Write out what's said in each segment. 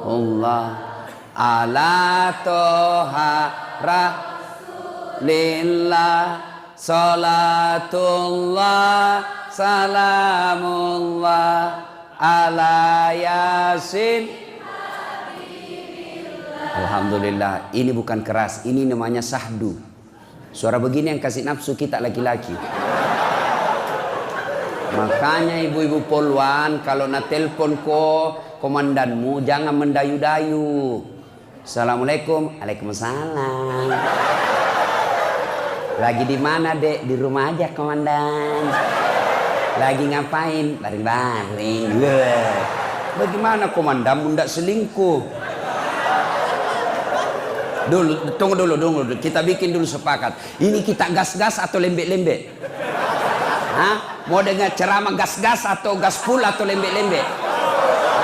Allah ala toha rasulillah salatullah salamullah ala yasin. Alhamdulillah, ini bukan keras, ini namanya sahdu. Suara begini yang kasih nafsu kita laki-laki. Makanya ibu-ibu poluan kalau na telepon komandanmu jangan mendayu-dayu. Assalamualaikum, waalaikumsalam. Lagi di mana dek? Di rumah aja komandan. Lagi ngapain? Baring-baring. Bagaimana komandanmu ndak selingkuh? Tunggu dulu. Kita bikin dulu sepakat. Ini kita gas-gas atau lembek-lembek? Hah? Mau dengar ceramah gas-gas atau gaspul atau lembek-lembek?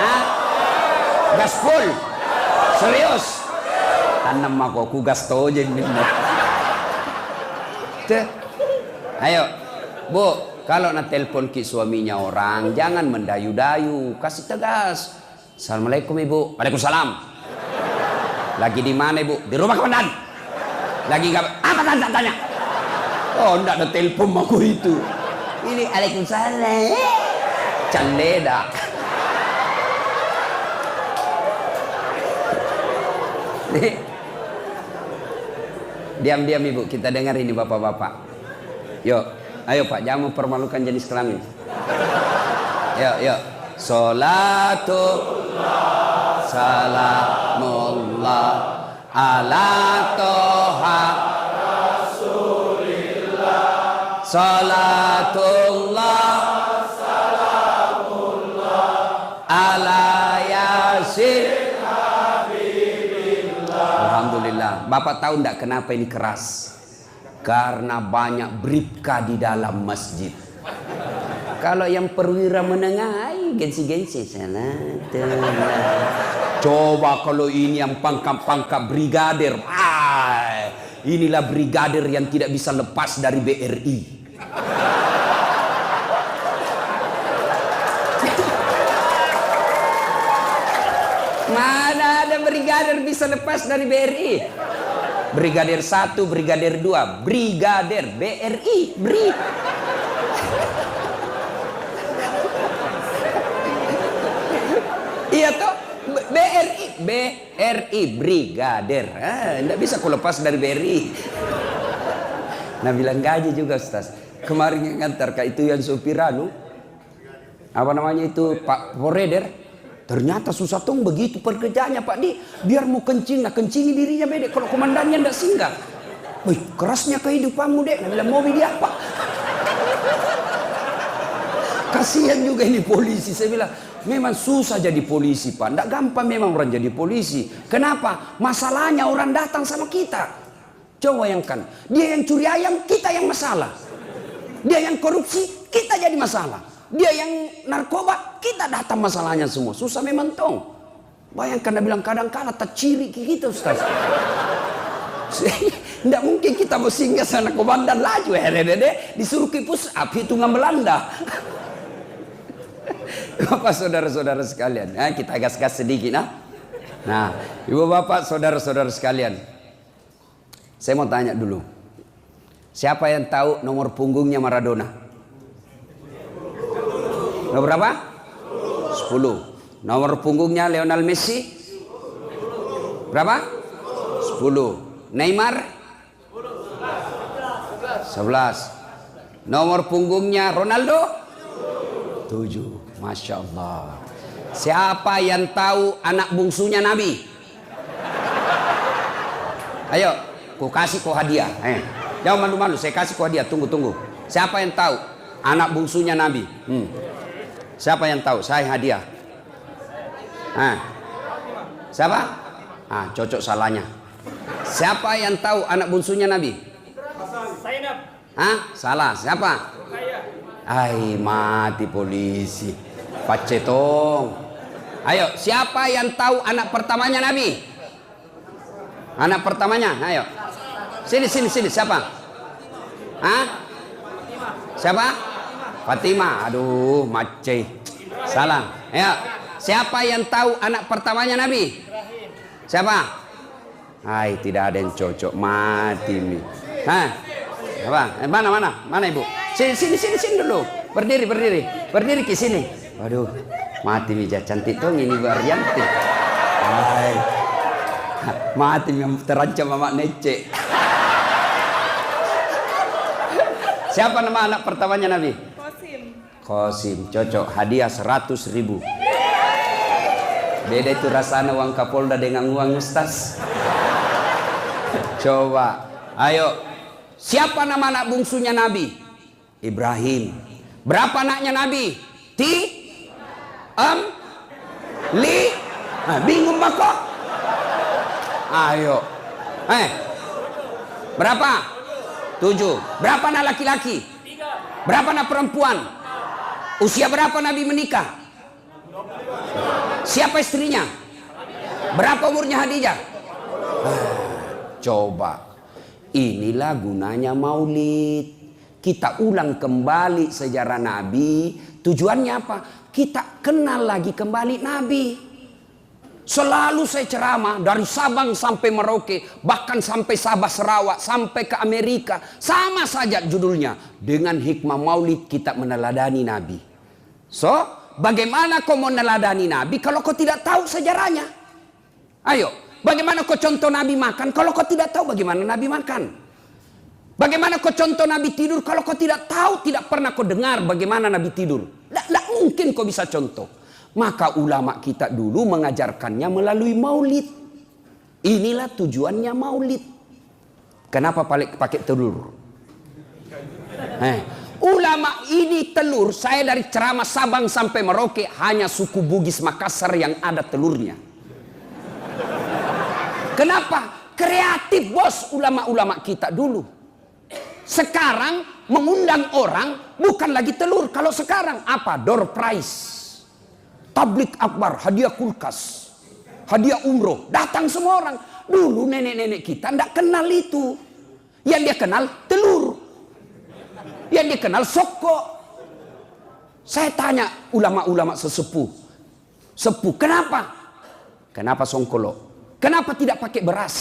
Hah? Gaspul? Serius? Tanam aku gas tojen. Ayo, Bu, kalau na telepon ki suaminya orang, jangan mendayu-dayu, kasih tegas. Assalamualaikum Ibu. Waalaikumsalam. Lagi di mana Ibu? Di rumah komandan. Lagi nggak? Apa tanya? Oh, enggak ada telepon aku itu. Ini waalaikumsalam. Candeda. Diam-diam Ibu, kita dengar ini bapak-bapak. Yuk, ayo Pak, jangan mempermalukan jenis kelamin. Yuk. Salatullah salamullah ala toha rasulillah salatullah salamullah ala yasin habibillah. Alhamdulillah. Bapak tahu enggak kenapa ini keras? Karena banyak bribka di dalam masjid. Kalau yang perwira menengah, gengsi-gengsi coba kalau ini yang pangkat-pangkat brigadir, inilah brigadir yang tidak bisa lepas dari BRI. Mana ada brigadir bisa lepas dari BRI? Brigadir 1, brigadir 2, brigadir BRI, BRI. Iya toh, BRI brigadir. Enggak bisa aku lepas dari BRI. Nah bilang gaji juga Ustaz. Kemarin yang ngantar kak itu yang supiranu, apa namanya itu Pak Poreder. Ternyata susah tong begitu pekerjaannya Pak Di. Biar mau kencing, nah kencingi dirinya beda. Kalau komandannya enggak singgah. Wih kerasnya kehidupanmu dek. Nah bilang mau dia apa? Kasihan juga ini polisi. Saya bilang memang susah jadi polisi Pak. Tidak gampang memang orang jadi polisi. Kenapa? Masalahnya orang datang sama kita. Coba bayangkan. Dia yang curi ayam, kita yang masalah. Dia yang korupsi, kita jadi masalah. Dia yang narkoba, kita datang masalahnya semua. Susah memang tong. Bayangkan dia bilang kadang-kadang tak ciri kita Ustaz. Tidak mungkin kita mau singgah sana komandan laju. Disuruh kipus api hitungan Belanda. Bapak saudara-saudara sekalian, kita gas-gas sedikit nah, ibu bapak saudara-saudara sekalian, saya mau tanya dulu, siapa yang tahu nomor punggungnya Maradona? Nomor berapa? 10. Nomor punggungnya Lionel Messi? Berapa? 10. Neymar? 11. Nomor punggungnya Ronaldo? 7. Masya Allah. Siapa yang tahu anak bungsunya Nabi? Ayo, ku kasih kau hadiah. Jangan malu-malu, saya kasih kau hadiah. Tunggu. Siapa yang tahu anak bungsunya Nabi? Siapa yang tahu? Saya hadiah. Siapa? Cocok salahnya. Siapa yang tahu anak bungsunya Nabi? Salah. Siapa? Mati polisi. Pacetong. Ayo, siapa yang tahu anak pertamanya Nabi? Anak pertamanya, ayo. Sini. Siapa? Siapa? Fatimah. Aduh, mace. Salah. Ayo. Siapa yang tahu anak pertamanya Nabi? Siapa? Hai, tidak ada yang cocok, mati nih. Hah? Apa? Mana ibu? Sini dulu. Berdiri ke sini. Waduh, mati nih, cantik dong ini Baryanti. Hai. Mati yang terancam Mama Nece. Siapa nama anak pertamanya Nabi? Kosim, cocok. Hadiah 100.000. Beda itu rasanya uang Kapolda dengan uang Ustaz. Coba, ayo. Siapa nama anak bungsunya Nabi? Ibrahim. Berapa anaknya Nabi? Bingung pak kok? Ayo. Berapa? 7. Berapa anak laki-laki? Berapa anak perempuan? Usia berapa Nabi menikah? Siapa istrinya? Berapa umurnya Khadijah? Coba. Inilah gunanya maulid. Kita ulang kembali sejarah Nabi. Tujuannya apa? Kita kenal lagi kembali Nabi. Selalu saya ceramah dari Sabang sampai Merauke, bahkan sampai Sabah Sarawak, sampai ke Amerika. Sama saja judulnya. Dengan hikmah maulid kita meneladani Nabi. So, bagaimana kau mau meneladani Nabi kalau kau tidak tahu sejarahnya? Ayo, bagaimana kau contoh Nabi makan kalau kau tidak tahu bagaimana Nabi makan? Bagaimana kau contoh Nabi tidur kalau kau tidak tahu, tidak pernah kau dengar bagaimana Nabi tidur? Tidak mungkin kau bisa contoh. Maka ulama kita dulu mengajarkannya melalui maulid. Inilah tujuannya maulid. Kenapa pakai telur? Ulama ini telur, saya dari ceramah Sabang sampai Merauke hanya suku Bugis Makassar yang ada telurnya. Kenapa? Kreatif bos ulama-ulama kita dulu. Sekarang mengundang orang bukan lagi telur. Kalau sekarang apa? Door prize. Tablik akbar, hadiah kulkas, hadiah umroh, datang semua orang. Dulu nenek-nenek kita tidak kenal itu. Yang dia kenal telur, yang dia kenal soko. Saya tanya ulama-ulama sesepuh, kenapa? Kenapa songkolo? Kenapa tidak pakai beras?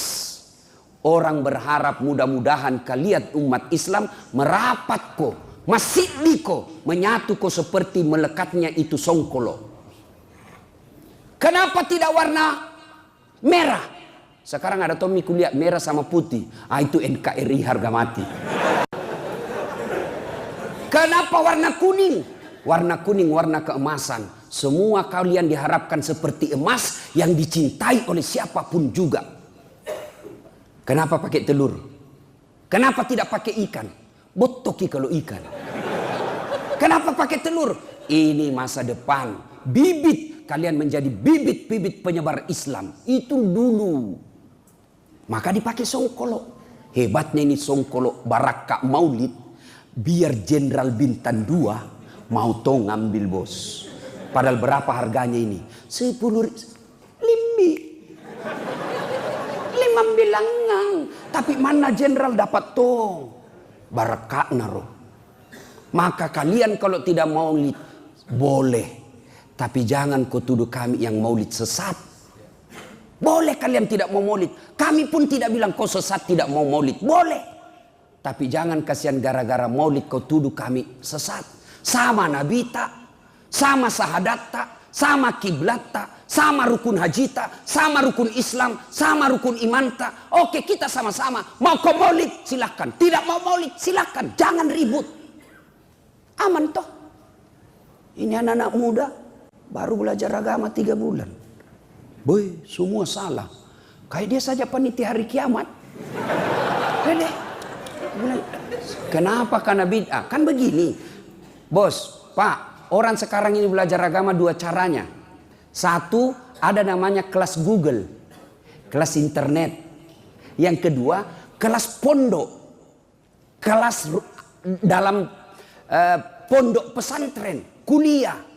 Orang berharap mudah-mudahan kalian umat Islam merapat ko, masih diko, menyatu ko seperti melekatnya itu songkolo. Kenapa tidak warna merah? Sekarang ada Tommy kuliah merah sama putih. Itu NKRI harga mati. Kenapa warna kuning? Warna kuning, warna keemasan. Semua kalian diharapkan seperti emas yang dicintai oleh siapapun juga. Kenapa pakai telur? Kenapa tidak pakai ikan? Botoki kalau ikan. Kenapa pakai telur? Ini masa depan. Bibit. Kalian menjadi bibit-bibit penyebar Islam. Itu dulu. Maka dipakai songkolo. Hebatnya ini songkolo Baraka Maulid. Biar Jenderal Bintang 2 mau to ngambil bos. Padahal berapa harganya ini? 10 limbi. 5 bilangan. Tapi mana Jenderal dapat to? Baraka naro. Maka kalian kalau tidak maulid boleh. Tapi jangan kau tuduh kami yang maulid sesat. Boleh kalian tidak mau maulid. Kami pun tidak bilang kau sesat tidak mau maulid. Boleh. Tapi jangan kasihan gara-gara maulid kau tuduh kami sesat. Sama Nabi tak. Sama sahadat tak. Sama kiblat tak. Sama rukun haji tak. Sama rukun Islam. Sama rukun iman tak. Oke, kita sama-sama. Mau kau maulid silakan. Tidak mau maulid silakan. Jangan ribut. Aman toh. Ini anak-anak muda. Baru belajar agama 3 bulan. Boy, semua salah. Kayak dia saja panitia hari kiamat. Dede. Kenapa karena bid'ah? Kan begini. Bos, Pak, orang sekarang ini belajar agama 2 caranya. Satu, ada namanya kelas Google. Kelas internet. Yang kedua, kelas pondok. Kelas dalam pondok pesantren. Kuliah.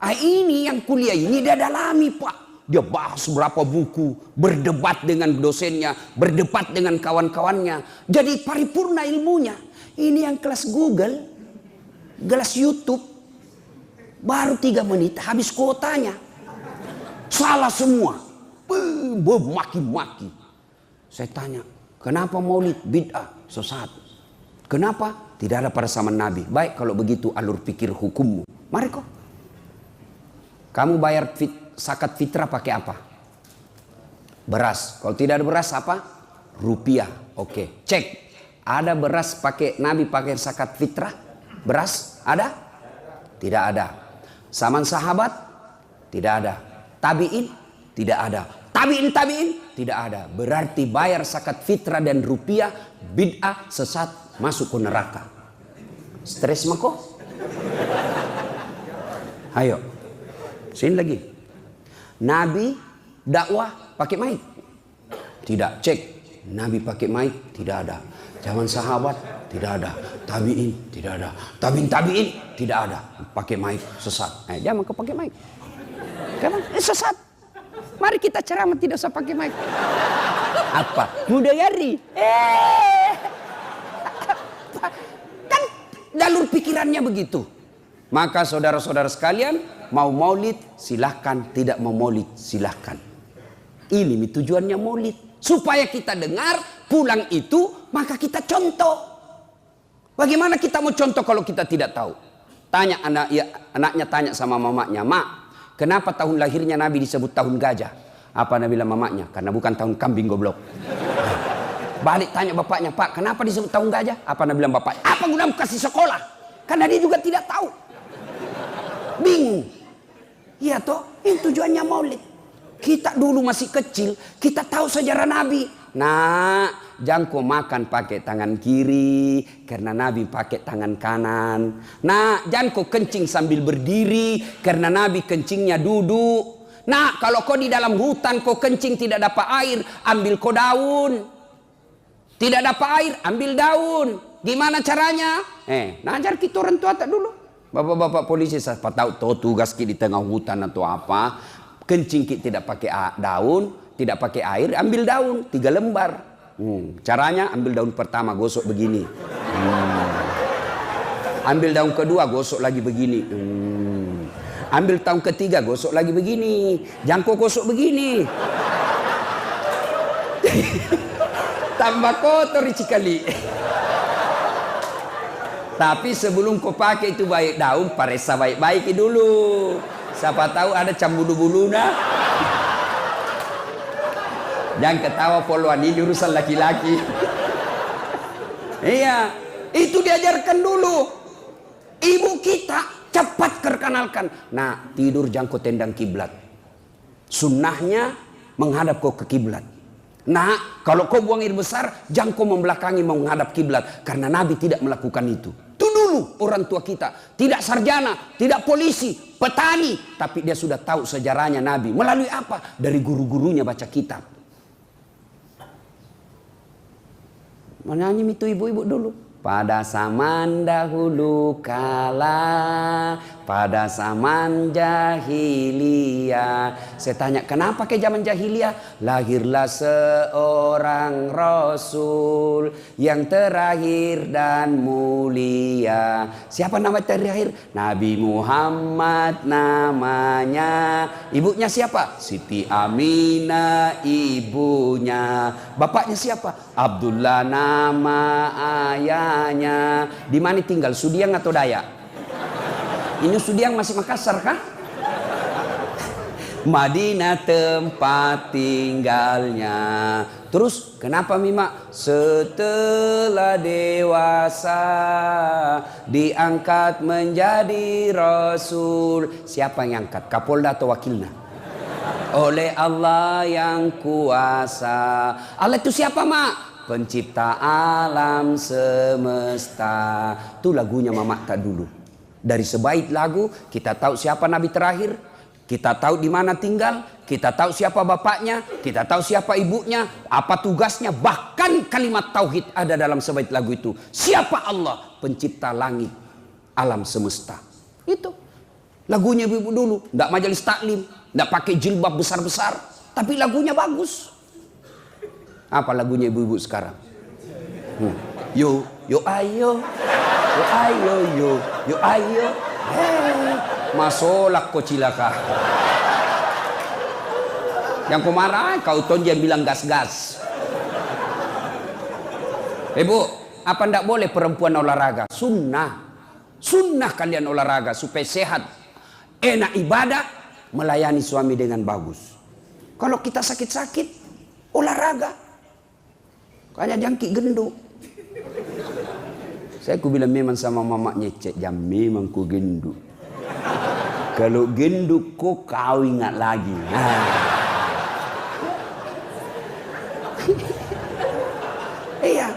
Ini yang kuliah ini dia dalami Pak. Dia bahas berapa buku, berdebat dengan dosennya, berdebat dengan kawan-kawannya. Jadi paripurna ilmunya. Ini yang kelas Google, kelas YouTube. Baru 3 menit habis kuotanya. Salah semua. Maki-maki. Saya tanya, kenapa maulid bid'ah, sesat? Kenapa? Tidak ada pada zaman Nabi. Baik kalau begitu alur pikir hukummu. Mari kok. Kamu bayar zakat fitrah pakai apa? Beras. Kalau tidak ada beras apa? Rupiah. Oke, cek. Ada beras pakai Nabi pakai zakat fitrah? Beras ada? Tidak ada. Zaman sahabat? Tidak ada. Tabi'in? Tidak ada. Tabi'in tidak ada. Berarti bayar zakat fitrah dan rupiah bid'ah, sesat, masuk ke neraka. Stres mako? Ayo. Sini lagi. Nabi dakwah pakai mic? Tidak. Cek. Nabi pakai mic? Tidak ada. Zaman sahabat? Tidak ada. Tabi'in? Tidak ada. Tabi'in? Tidak ada. Pakai mic, sesat. Jangan kau pakai mic. Karena sesat. Mari kita ceramah tidak usah pakai mic. Apa? Mudayari. Kan jalur pikirannya begitu. Maka saudara-saudara sekalian, mau maulid silahkan, tidak mau maulid silahkan. Ini tujuannya maulid. Supaya kita dengar, pulang itu, maka kita contoh. Bagaimana kita mau contoh kalau kita tidak tahu? Tanya anaknya tanya sama mamanya, "Mak, kenapa tahun lahirnya Nabi disebut tahun gajah?" Apa Nabi bilang mamanya? Karena bukan tahun kambing goblok. Balik tanya bapaknya, "Pak, kenapa disebut tahun gajah?" Apa Nabi bilang bapaknya? "Apa guna kasih sekolah?" Karena dia juga tidak tahu. Bingung. Iya toh, ini tujuannya maulid. Kita dulu masih kecil, kita tahu sejarah Nabi. Nah, jangan kau makan pakai tangan kiri, karena Nabi pakai tangan kanan. Nah, jangan kau kencing sambil berdiri, karena Nabi kencingnya duduk. Nah, kalau kau di dalam hutan kau kencing tidak dapat air, ambil kau daun. Tidak dapat air, ambil daun. Gimana caranya? Najar kita orang tua tak dulu. Bapak-bapak polisi saya tahu tugas kita di tengah hutan atau apa. Kencing kita tidak pakai daun, tidak pakai air, ambil daun 3 lembar. Caranya ambil daun pertama gosok begini. Ambil daun kedua gosok lagi begini. Ambil tahun ketiga gosok lagi begini. Jangan kau gosok begini. Tambah kotor sekali. Tapi sebelum kau pakai itu baik daun, paresa baik-baik dulu. Siapa tahu ada cambulu-buluna. Jangan ketawa poluan, ini urusan laki-laki. Iya, itu diajarkan dulu. Ibu kita cepat perkenalkan. Nah, tidur jangkau tendang kiblat. Sunnahnya menghadap kau ke kiblat. Nah, kalau kau buang air besar, jangan kau membelakangi menghadap kiblat, karena Nabi tidak melakukan itu. Itu dulu orang tua kita, tidak sarjana, tidak polisi, petani, tapi dia sudah tahu sejarahnya Nabi. Melalui apa? Dari guru-gurunya baca kitab. Menyanyi itu ibu-ibu dulu. Pada zaman dahulu kala, pada zaman jahiliyah. Saya tanya, kenapa ke zaman jahiliyah? Lahirlah seorang Rasul yang terakhir dan mulia. Siapa nama terakhir? Nabi Muhammad namanya. Ibunya siapa? Siti Aminah ibunya. Bapaknya siapa? Abdullah nama ayah. Di mana tinggal? Sudiang atau Dayak? Ini Sudiang masih Makassar kan? Madinah tempat tinggalnya. Terus kenapa Mima? Setelah dewasa diangkat menjadi Rasul. Siapa yang angkat? Kapolda atau wakilnya? Oleh Allah yang kuasa. Allah itu siapa Mak? Pencipta alam semesta. Itu lagunya Mama tak dulu. Dari sebaik lagu kita tahu siapa Nabi terakhir, kita tahu di mana tinggal, kita tahu siapa bapaknya, kita tahu siapa ibunya, apa tugasnya, bahkan kalimat tauhid ada dalam sebaik lagu itu. Siapa Allah? Pencipta langit, alam semesta. Itu lagunya ibu dulu. Tidak majelis taklim, tidak pakai jilbab besar-besar, tapi lagunya bagus. Apa lagunya ibu-ibu sekarang? Yo, yo ayo, yo ayo, yo ayo. Masolak ko cilaka. Yang kau marah, kau ton dia bilang gas-gas. Ibu, apa ndak boleh perempuan olahraga? Sunnah. Sunnah kalian olahraga supaya sehat. Enak ibadah, melayani suami dengan bagus. Kalau kita sakit-sakit, olahraga. Kayak jangkik gendut. Saya ku bilang memang sama mamaknya, cek jam memang ku gendut. Kalau gendut kau ingat lagi. Iya.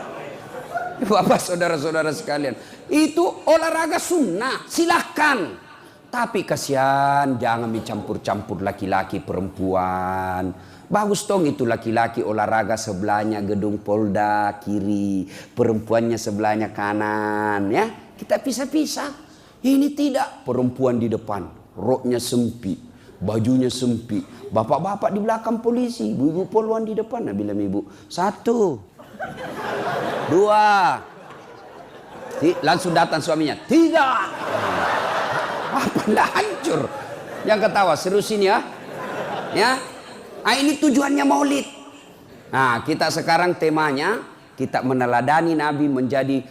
Bapak saudara-saudara sekalian, itu olahraga sunnah, silahkan. Tapi kasihan, jangan mencampur-campur laki-laki perempuan. Bagus dong itu laki-laki olahraga sebelahnya gedung Polda kiri, perempuannya sebelahnya kanan, ya. Kita pisah-pisah. Ini tidak, perempuan di depan, roknya sempit, bajunya sempit. Bapak-bapak di belakang polisi, ibu-ibu poluan di depan. Nah, bilang ibu, 1, 2, langsung datang suaminya, 3. Apa ndak hancur? Yang ketawa serusin ya. Ya. Nah, ini tujuannya maulid. Nah, kita sekarang temanya kita meneladani Nabi menjadi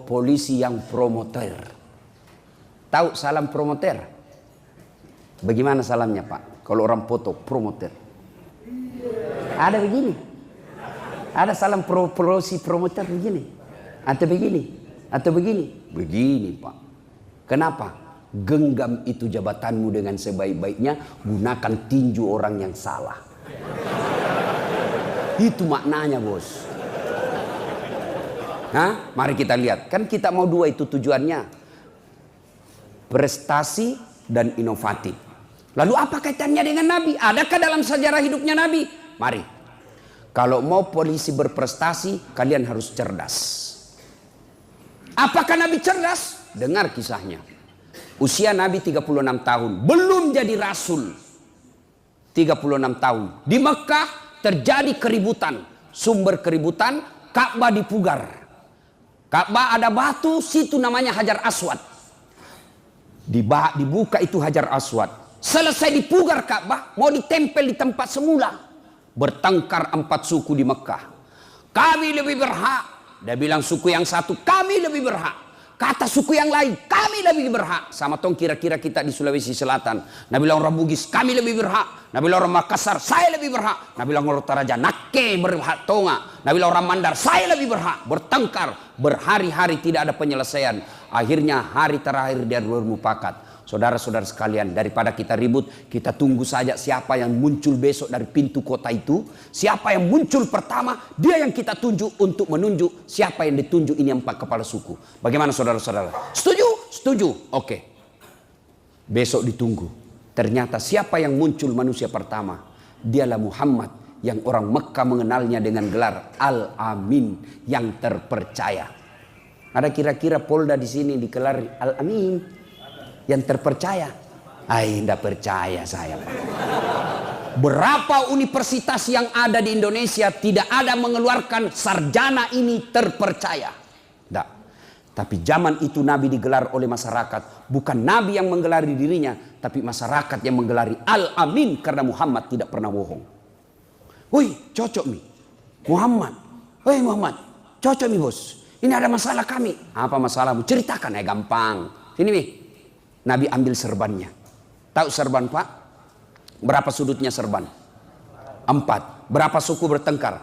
polisi yang promoter. Tahu salam promoter? Bagaimana salamnya, Pak? Kalau orang foto promoter. Ada begini. Ada salam polisi promoter begini. Atau begini. Atau begini. Begini, Pak. Kenapa? Genggam itu jabatanmu dengan sebaik-baiknya, gunakan tinju orang yang salah. Itu maknanya, bos. Hah? Mari kita lihat. Kan kita mau 2 itu tujuannya. Prestasi dan inovatif. Lalu apa kaitannya dengan Nabi? Adakah dalam sejarah hidupnya Nabi? Mari. Kalau mau polisi berprestasi, kalian harus cerdas. Apakah Nabi cerdas? Dengar kisahnya. Usia Nabi 36 tahun. Belum jadi rasul. 36 tahun. Di Mekah terjadi keributan. Sumber keributan, Ka'bah dipugar. Ka'bah ada batu, situ namanya Hajar Aswad. Dibuka itu Hajar Aswad. Selesai dipugar Ka'bah, mau ditempel di tempat semula. Bertengkar 4 suku di Mekah. Kami lebih berhak. Dia bilang suku yang satu, kami lebih berhak. Kata suku yang lain, kami lebih berhak. Sama tong kira-kira kita di Sulawesi Selatan. Nah bilang orang Bugis, kami lebih berhak. Nah bilang orang Makassar, saya lebih berhak. Nah bilang orang Toraja, nake berhak tonga. Nah bilang orang Mandar, saya lebih berhak. Bertengkar, berhari-hari tidak ada penyelesaian. Akhirnya hari terakhir dia bermufakat. Saudara-saudara sekalian, daripada kita ribut, kita tunggu saja siapa yang muncul besok dari pintu kota itu. Siapa yang muncul pertama, dia yang kita tunjuk untuk menunjuk siapa yang ditunjuk ini 4 kepala suku. Bagaimana saudara-saudara? Setuju? Setuju. Oke. Besok ditunggu. Ternyata siapa yang muncul manusia pertama? Dialah Muhammad yang orang Mekah mengenalnya dengan gelar Al-Amin, yang terpercaya. Ada kira-kira Polda di sini digelar Al-Amin, yang terpercaya. Tidak percaya saya, Pak. Berapa universitas yang ada di Indonesia tidak ada mengeluarkan sarjana ini terpercaya. Tidak. Tapi zaman itu Nabi digelar oleh masyarakat. Bukan Nabi yang menggelari dirinya, tapi masyarakat yang menggelari Al-Amin, karena Muhammad tidak pernah bohong. Wih, cocok nih Muhammad. Wih Muhammad, cocok nih bos. Ini ada masalah kami. Apa masalahmu? Ceritakan, ya gampang. Sini nih. Nabi ambil serbannya. Tahu serban, Pak? Berapa sudutnya serban? 4. Berapa suku bertengkar?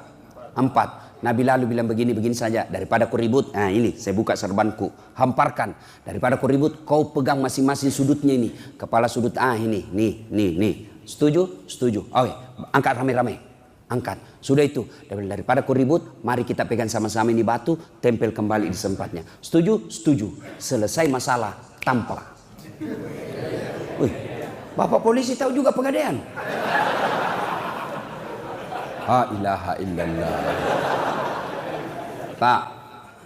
4. Nabi lalu bilang begini saja. Daripada kau ribut, nah ini saya buka serbanku, hamparkan. Daripada kau ribut, kau pegang masing-masing sudutnya ini. Kepala sudut ini, nih. Setuju? Setuju. Oke, angkat rame-rame. Angkat. Sudah itu. Daripada kau ribut, mari kita pegang sama-sama ini batu, tempel kembali di tempatnya. Setuju? Setuju. Selesai masalah, tampar. Wih, Bapak polisi tahu juga pegadaian. La ilaha illallah. Pak,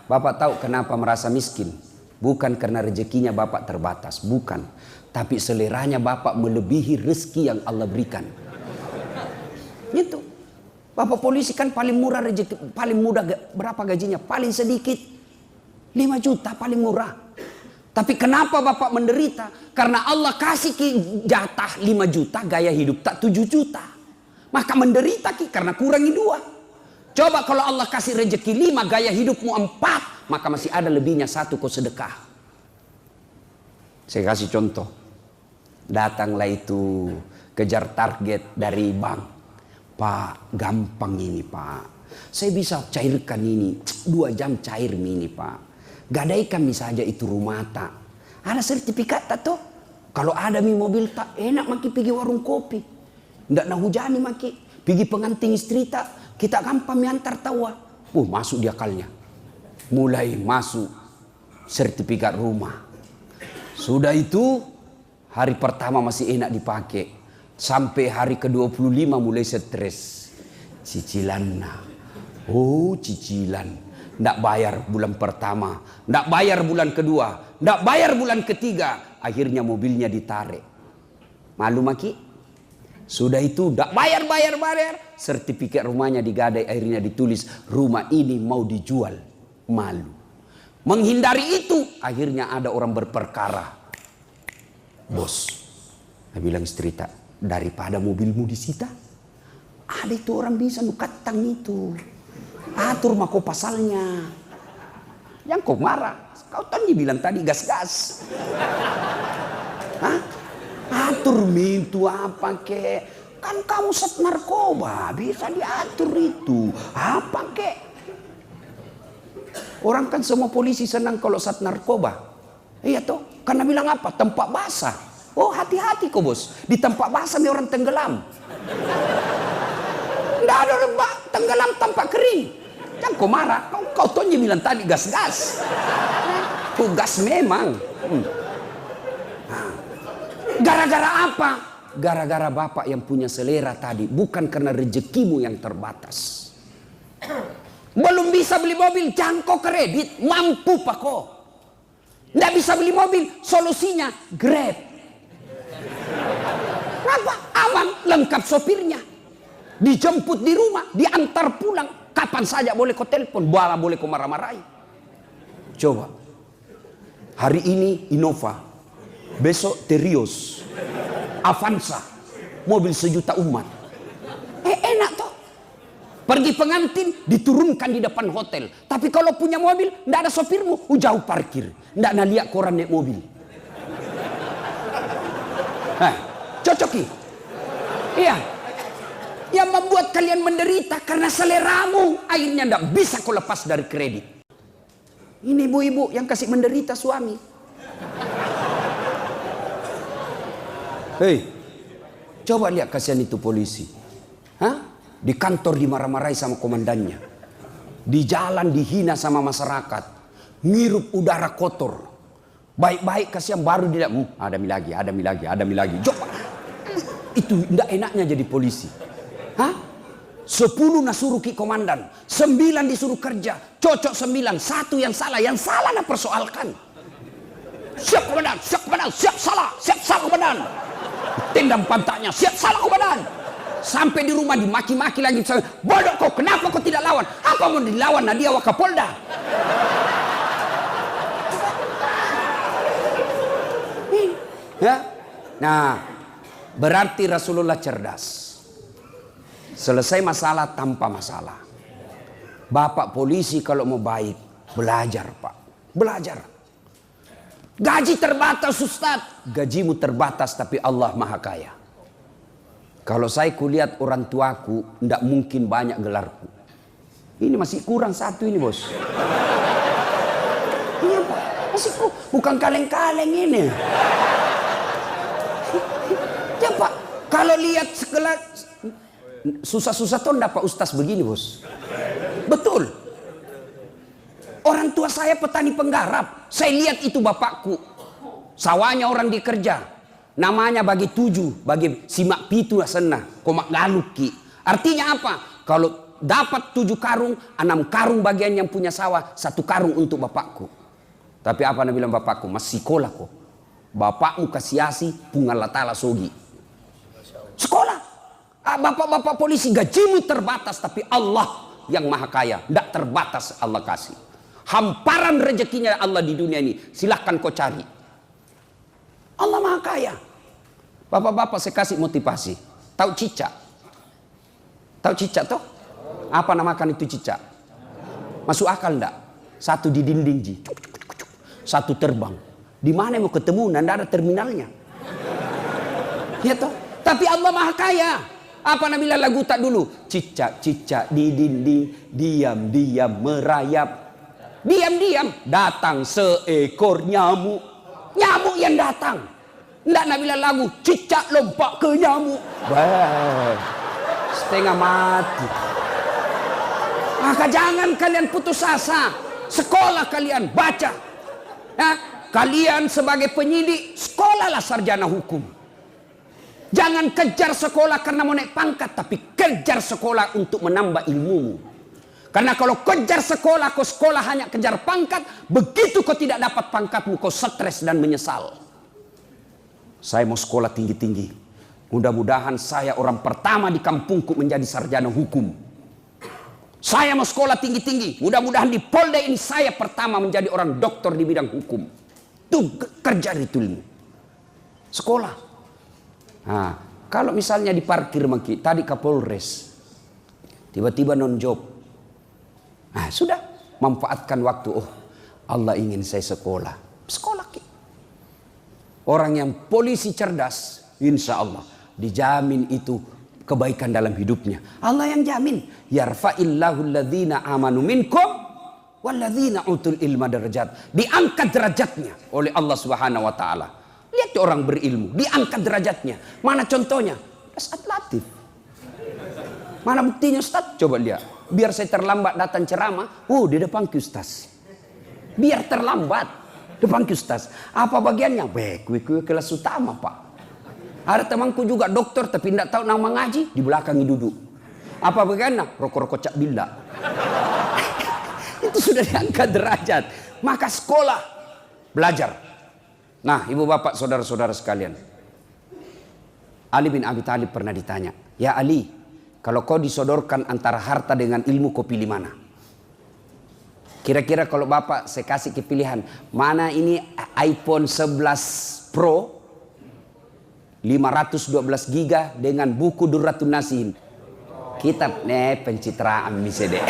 Bapak tahu kenapa merasa miskin? Bukan karena rezekinya Bapak terbatas, bukan. Tapi seleranya Bapak melebihi rezeki yang Allah berikan. Gitu. Bapak polisi kan paling murah rezeki, paling mudah berapa gajinya? Paling sedikit 5 juta paling murah. Tapi kenapa Bapak menderita? Karena Allah kasih jatah 5 juta, gaya hidup tak 7 juta. Maka menderita ki karena kurangi 2. Coba kalau Allah kasih rezeki 5, gaya hidupmu 4, maka masih ada lebihnya 1 kau sedekah. Saya kasih contoh. Datanglah itu kejar target dari bank. Pak, gampang ini Pak. Saya bisa cairkan ini 2 jam cair ini Pak. Gadaikan saja itu rumah tak. Ada sertifikat tak toh? Kalau ada mobil tak enak maki pergi warung kopi. Ndak nak hujani maki. Pergi pengantin istri tak. Kita gampang miantar tawa. Masuk di akalnya. Mulai masuk sertifikat rumah. Sudah itu hari pertama masih enak dipakai. Sampai hari ke-25 mulai stres. Cicilan. Cicilan. Ndak bayar bulan pertama. Ndak bayar bulan kedua. Ndak bayar bulan ketiga. Akhirnya mobilnya ditarik. Malu maki? Sudah itu ndak bayar. Sertifikat rumahnya digadai, akhirnya ditulis rumah ini mau dijual. Malu. Menghindari itu akhirnya ada orang berperkara. Bos, saya bilang istri tak, daripada mobilmu disita, ada itu orang bisa nukatang itu. Atur mako pasalnya. Yang kau marah, kau tadi bilang tadi gas-gas. Hah? Atur mintu apa ke? Kan kamu sat narkoba, bisa diatur itu. Apa ke? Orang kan semua polisi senang kalau sat narkoba. Iya toh, karena bilang apa? Tempat basah. Hati-hati kok bos. Di tempat basah nih orang tenggelam. Nggak ada orang tenggelam tempat kering. Jangan kau marah. Kau tuh bilang tadi gas-gas. Gas memang. Gara-gara apa? Gara-gara bapak yang punya selera tadi. Bukan karena rezekimu yang terbatas. Belum bisa beli mobil, jangkau kredit. Mampu pak kok. Nggak bisa beli mobil, solusinya Grab. Kenapa? Aman, lengkap sopirnya. Dijemput di rumah, diantar pulang. Kapan saja boleh kau telepon, boleh kau marah-marahi. Coba. Hari ini Innova, besok Terios, Avanza, mobil 1 juta umat. Enak toh. Pergi pengantin diturunkan di depan hotel. Tapi kalau punya mobil, ndak ada sopirmu, jauh parkir. Ndak nak lihat koran naik mobil. Cocoki. Iya. Yang membuat kalian menderita karena seleramu, akhirnya ndak bisa kau lepas dari kredit. Ini ibu-ibu yang kasih menderita suami. Hei, coba lihat kasihan itu polisi. Di kantor dimarah-marahi sama komandannya. Di jalan dihina sama masyarakat. Ngirup udara kotor. Baik-baik kasihan baru dia. Ada mi lagi. Coba. Itu tidak enaknya jadi polisi. 10 nasuruh ki komandan. 9 disuruh kerja. Cocok 9. 1 yang salah. Yang salah nak persoalkan. Siap komandan. Siap salah komandan. Tendang pantatnya. Siap salah komandan. Sampai di rumah dimaki-maki lagi. Bodoh kau, kenapa kau tidak lawan? Apa mau dilawan? Nadia Wakapolda. Ya? Nah, berarti Rasulullah cerdas. Selesai masalah tanpa masalah. Bapak polisi kalau mau baik, belajar pak. Belajar. Gaji terbatas Ustaz. Gajimu terbatas tapi Allah maha kaya. Kalau saya kulihat orang tuaku, tidak mungkin banyak gelarku. Ini masih kurang 1 ini bos. Iya pak, masih bukan kaleng-kaleng ini. Ya pak, kalau lihat segelar susah-susah tuh dapat ustaz begini bos. Betul. Orang tua saya petani penggarap. Saya lihat itu bapakku. Sawahnya orang dikerja. Namanya bagi 7, bagi simak pitu senah, komak galuki. Artinya apa? Kalau dapat 7 karung, 6 karung bagian yang punya sawah, 1 karung untuk bapakku. Tapi apa nak bilang bapakku? Masih sekolah kok. Bapakmu kasiasi, pungal latala sogi. Sekolah. Bapak-bapak polisi gajimu terbatas, tapi Allah yang maha kaya, tidak terbatas Allah kasih. Hamparan rezekinya Allah di dunia ini, silahkan kau cari. Allah maha kaya. Bapak-bapak saya kasih motivasi. Tahu cicak? Tahu cicak toh? Apa namakan itu cicak? Masuk akal enggak? Satu di dinding ji, satu terbang. Di mana mau ketemu? Nggak ada terminalnya. Ya toh? Tapi Allah Maha Kaya. Apa Nabila lagu tak dulu? Cicak-cicak di dinding, diam-diam merayap. Diam-diam datang seekor nyamuk. Nyamuk yang datang. Nggak Nabila lagu, cicak lompat ke nyamuk. Bah, setengah mati. Maka jangan kalian putus asa. Sekolah kalian, baca. Ya, kalian sebagai penyidik, sekolahlah sarjana hukum. Jangan kejar sekolah karena mau naik pangkat, tapi kejar sekolah untuk menambah ilmumu. Karena kalau kejar sekolah, kau sekolah hanya kejar pangkat, begitu kau tidak dapat pangkatmu, kau stres dan menyesal. Saya mau sekolah tinggi-tinggi. Mudah-mudahan saya orang pertama di kampungku menjadi sarjana hukum. Saya mau sekolah tinggi-tinggi. Mudah-mudahan di Polda ini saya pertama menjadi orang doktor di bidang hukum. Itu kerja itu ilmu. Sekolah. Nah, kalau misalnya di parkir maki, tadi Kapolres tiba-tiba non job. Nah, sudah manfaatkan waktu. Oh, Allah ingin saya sekolah. Sekolah ki. Orang yang polisi cerdas, insya Allah dijamin itu kebaikan dalam hidupnya. Allah yang jamin. Yarfa'illahu alladhina amanu minkum walladzina utul ilma darajat. Diangkat derajatnya oleh Allah Subhanahu wa taala. Lihat orang berilmu, diangkat derajatnya. Mana contohnya? Ustaz Latif. Mana buktinya Ustaz? Coba lihat. Biar saya terlambat datang ceramah, di depan Ustaz. Biar terlambat depan Ustaz. Apa bagiannya? Kue kelas utama, Pak. Ada temanku juga dokter tapi tidak tahu nama ngaji, di belakang duduk. Apa bagiannya? Rokok-rokok cak bila. Itu sudah diangkat derajat. Maka sekolah, belajar. Nah, ibu bapak, saudara-saudara sekalian. Ali bin Abi Thalib pernah ditanya, ya Ali, kalau kau disodorkan antara harta dengan ilmu, kau pilih mana? Kira-kira kalau bapak saya kasih kepilihan, mana ini iPhone 11 Pro 512 giga dengan buku Durratun Nasihin. Kitab pencitraan misalnya.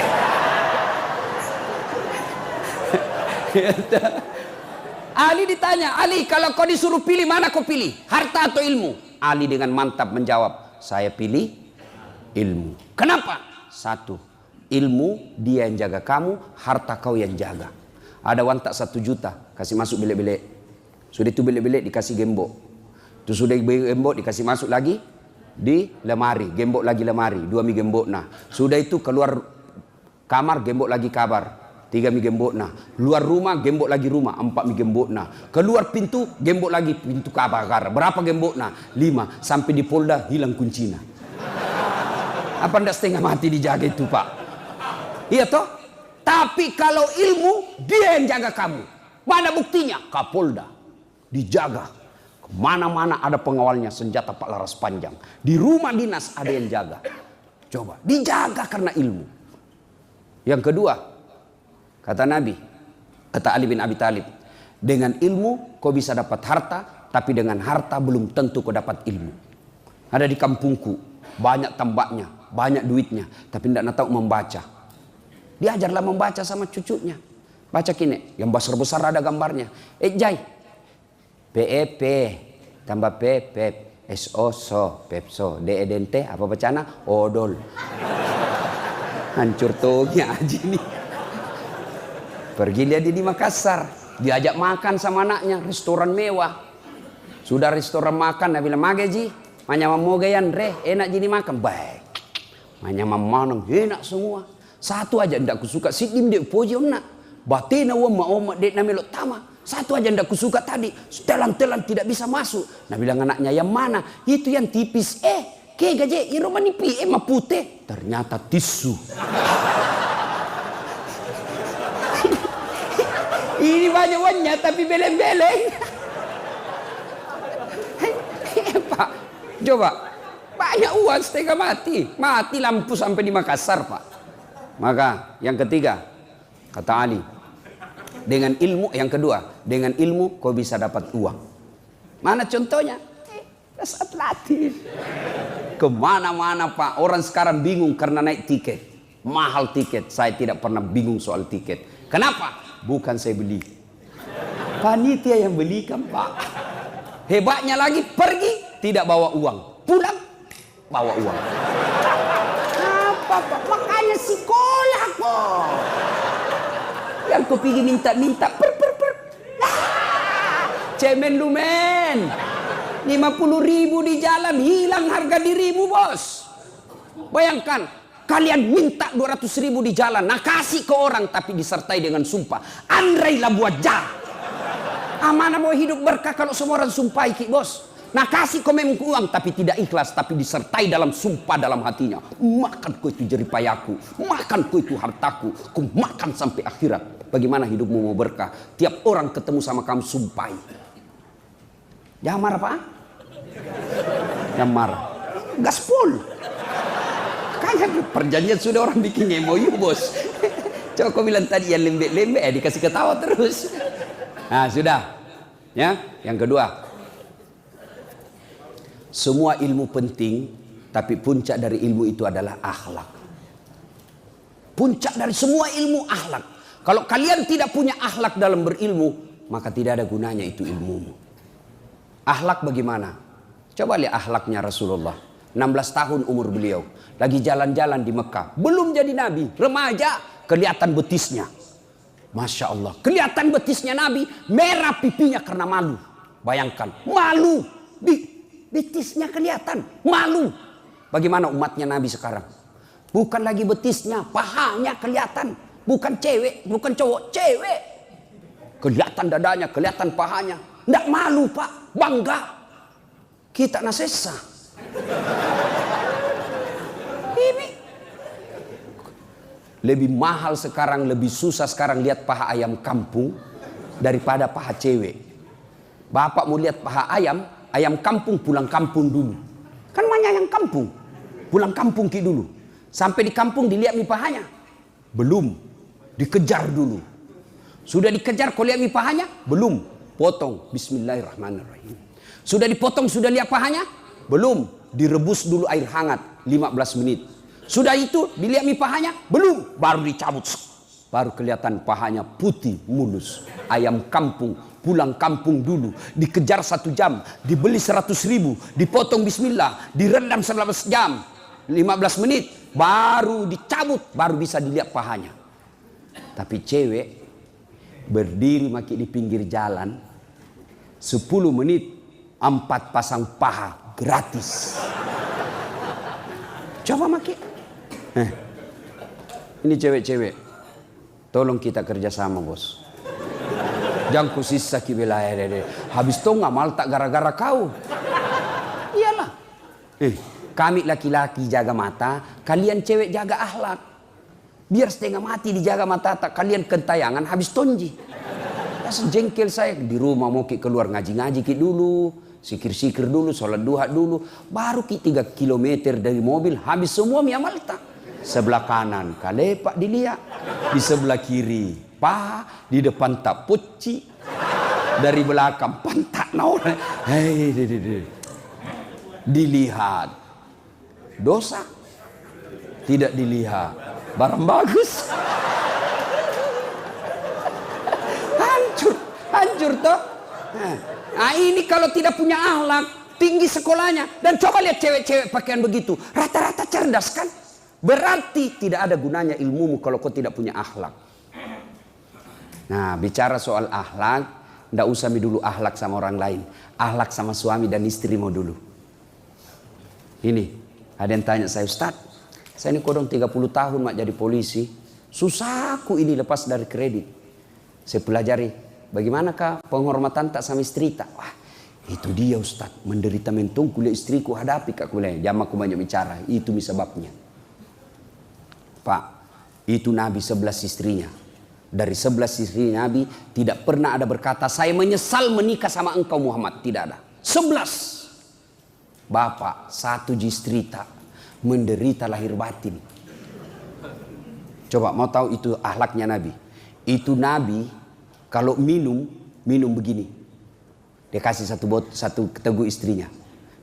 Ali ditanya, Ali kalau kau disuruh pilih mana kau pilih? Harta atau ilmu? Ali dengan mantap menjawab, saya pilih ilmu. Kenapa? Satu, ilmu dia yang jaga kamu, harta kau yang jaga. Ada wantak 1 juta, kasih masuk bilik-bilik. Sudah itu bilik-bilik dikasih gembok. Itu sudah gembok dikasih masuk lagi di lemari, gembok lagi lemari, 2 mi gembok nah. Sudah itu keluar kamar, gembok lagi kabar. 3 mi gembok nah. Luar rumah gembok lagi rumah, 4 mi gembok nah. Keluar pintu gembok lagi pintu kabar. Berapa gembok nah? 5. Sampai di Polda hilang kuncinya. Apa ndak setengah mati dijaga itu, Pak? Iya toh? Tapi kalau ilmu dia yang jaga kamu. Mana buktinya? Kapolda dijaga. Kemana-mana ada pengawalnya, senjata Pak Laras panjang. Di rumah dinas ada yang jaga. Coba dijaga karena ilmu. Yang kedua, kata Nabi, kata Ali bin Abi Thalib, dengan ilmu kau bisa dapat harta, tapi dengan harta belum tentu kau dapat ilmu. Ada di kampungku, banyak tambaknya, banyak duitnya, tapi tidak tahu membaca. Diajarlah membaca sama cucunya. Baca kini, yang besar-besar ada gambarnya. Jai, PEP, tambah PEP, SO, SO, PEPSO, DEDNT, apa bacana? Odol. Hancur tohnya aja nih. Pergi lihat di Makassar, diajak makan sama anaknya, restoran mewah. Sudah restoran makan, dia bilang, "Mage ji, manya mamogayan re, enak jadi makan." Baik. Manya mamanang, enak semua. Satu aja ndak kusuka, sidim dek poji nak. Batina oma dek na melok tama. Satu aja ndak kusuka tadi, telan-telan tidak bisa masuk. Nah bilang anaknya, yang mana? Itu yang tipis. Ke gaje, iroma nipi, mah putih. Ternyata tisu. Ini banyak uangnya tapi beleng-beleng. Pak, coba. Banyak uang setengah mati. Mati lampu sampai di Makassar, Pak. Maka yang ketiga, kata Ali, dengan ilmu, yang kedua, dengan ilmu kau bisa dapat uang. Mana contohnya? Saat latih. Kemana-mana Pak. Orang sekarang bingung karena naik tiket. Mahal tiket. Saya tidak pernah bingung soal tiket. Kenapa? Bukan saya beli. Panitia yang belikan Pak. Hebatnya lagi, pergi tidak bawa uang. Pulang bawa uang. Apa Pak? Makanya sekolah kok. Yang kau pergi minta-minta. Cemen lu men. 50.000 di jalan, hilang harga dirimu bos. Bayangkan, kalian minta 200.000 di jalan, nah kasih ke orang tapi disertai dengan sumpah. Andrei lah buat jah. Mana mau hidup berkah kalau semua orang sumpahi ki bos. Nah kasih komen uang tapi tidak ikhlas, tapi disertai dalam sumpah dalam hatinya. Makan ku itu jeripayaku, makan ku itu hartaku, ku makan sampai akhirat. Bagaimana hidupmu mau berkah? Tiap orang ketemu sama kamu sumpahi. Jangan marah Pak. Jangan marah. Gaspol. Kayaknya perjanjian sudah orang bikin MOU bos. Coba kau bilang tadi yang lembek-lembek dikasih ketawa terus. Nah sudah. Ya, yang kedua. Semua ilmu penting, tapi puncak dari ilmu itu adalah akhlak. Puncak dari semua ilmu akhlak. Kalau kalian tidak punya akhlak dalam berilmu, maka tidak ada gunanya itu ilmumu. Akhlak bagaimana? Coba lihat akhlaknya Rasulullah. 16 tahun umur beliau. Lagi jalan-jalan di Mekah. Belum jadi Nabi. Remaja. Kelihatan betisnya. Masya Allah. Kelihatan betisnya Nabi. Merah pipinya karena malu. Bayangkan. Malu. Betisnya kelihatan. Malu. Bagaimana umatnya Nabi sekarang? Bukan lagi betisnya. Pahanya kelihatan. Bukan cewek. Bukan cowok. Cewek. Kelihatan dadanya. Kelihatan pahanya. Tidak malu Pak. Bangga. Kita nasesa. Ini. Lebih mahal sekarang. Lebih susah sekarang lihat paha ayam kampung. Daripada paha cewek. Bapak mau lihat paha ayam. Ayam kampung pulang kampung dulu. Kan banyak yang kampung. Pulang kampung ki dulu. Sampai di kampung dilihat mi pahanya. Belum. Dikejar dulu. Sudah dikejar kau lihat mi pahanya? Belum. Potong. Bismillahirrahmanirrahim. Sudah dipotong, sudah lihat pahanya? Belum. Direbus dulu air hangat. 15 menit. Sudah itu dilihat mi pahanya? Belum. Baru dicabut. Baru kelihatan pahanya putih mulus. Ayam kampung. Pulang kampung dulu. Dikejar 1 jam. Dibeli 100.000. Dipotong bismillah. Direndam 11 jam. 15 menit. Baru dicabut. Baru bisa dilihat pahanya. Tapi cewek berdiri maki di pinggir jalan 10 menit 4 pasang paha gratis. Coba maki. Ini cewek-cewek. Tolong kita kerjasama bos. Jangan ku sisa ki wilayah dede. Habis itu ngamal tak gara-gara kau. Iyalah. Kami laki-laki jaga mata, kalian cewek jaga akhlak. Biar setengah mati dijaga mata tak kalian kentayangan habis tonji. Ya sejengkel saya di rumah mau keluar ngaji-ngaji dulu, sikir-sikir dulu, sholat duha dulu, baru 3 kilometer dari mobil habis semua mi amal tak. Sebelah kanan kalepak dilihat, di sebelah kiri paha, di depan tak puci, dari belakang pantat naon. Hei, dilihat dosa, tidak dilihat. Barang bagus. Hancur toh. Nah ini kalau tidak punya akhlak, tinggi sekolahnya. Dan coba lihat cewek-cewek pakaian begitu. Rata-rata cerdas kan? Berarti tidak ada gunanya ilmumu kalau kau tidak punya akhlak. Nah bicara soal akhlak, tidak usah dulu akhlak sama orang lain. Akhlak sama suami dan istri mau dulu. Ini, ada yang tanya saya, Ustaz, saya ini kodong 30 tahun mak jadi polisi. Susahku ini lepas dari kredit. Saya pelajari, bagaimanakah penghormatan tak sama istri tak? Wah, itu dia Ustaz. Menderita mentung kuliah istriku hadapi kak kuliah. Jangan aku banyak bicara. Itu sebabnya. Pak, itu Nabi 11 istrinya. Dari 11 istri Nabi tidak pernah ada berkata, saya menyesal menikah sama engkau Muhammad. Tidak ada. 11. Bapak, 1 istri tak menderita lahir batin. Coba mau tahu itu akhlaknya Nabi. Itu Nabi kalau minum begini. Dia kasih satu teguk istrinya.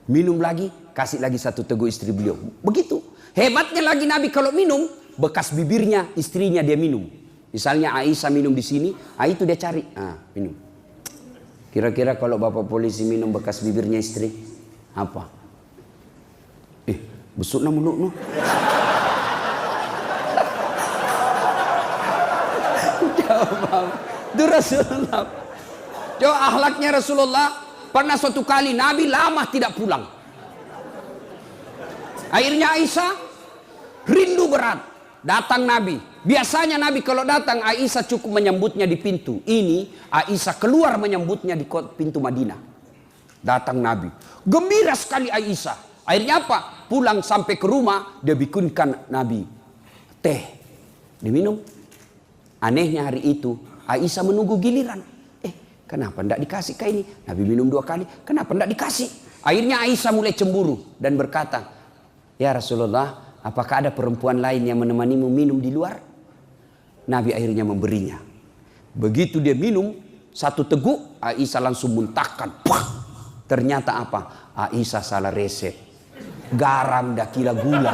minum lagi, kasih lagi 1 teguk istri beliau. Begitu. Hebatnya lagi Nabi kalau minum, bekas bibirnya istrinya dia minum. Misalnya Aisyah minum di sini, itu dia cari, minum. Kira-kira kalau bapak polisi minum bekas bibirnya istri, apa? Besuk na mulut no. Itu Rasulullah. Coba akhlaknya Rasulullah. Pernah suatu kali Nabi lama tidak pulang. Akhirnya Aisyah rindu berat. Datang Nabi. Biasanya Nabi kalau datang Aisyah cukup menyambutnya di pintu. Ini Aisyah keluar menyambutnya di pintu Madinah. Datang Nabi. Gembira sekali Aisyah. Akhirnya apa? Pulang sampai ke rumah, dia bikinkan Nabi teh. Diminum. Anehnya hari itu, Aisyah menunggu giliran. Kenapa tidak dikasih kayak ini? Nabi minum 2 kali, kenapa tidak dikasih? Akhirnya Aisyah mulai cemburu dan berkata, ya Rasulullah, apakah ada perempuan lain yang menemanimu minum di luar? Nabi akhirnya memberinya. Begitu dia minum 1 teguk, Aisyah langsung muntahkan. Pah! Ternyata apa? Aisyah salah resep. Garam dah kira gula.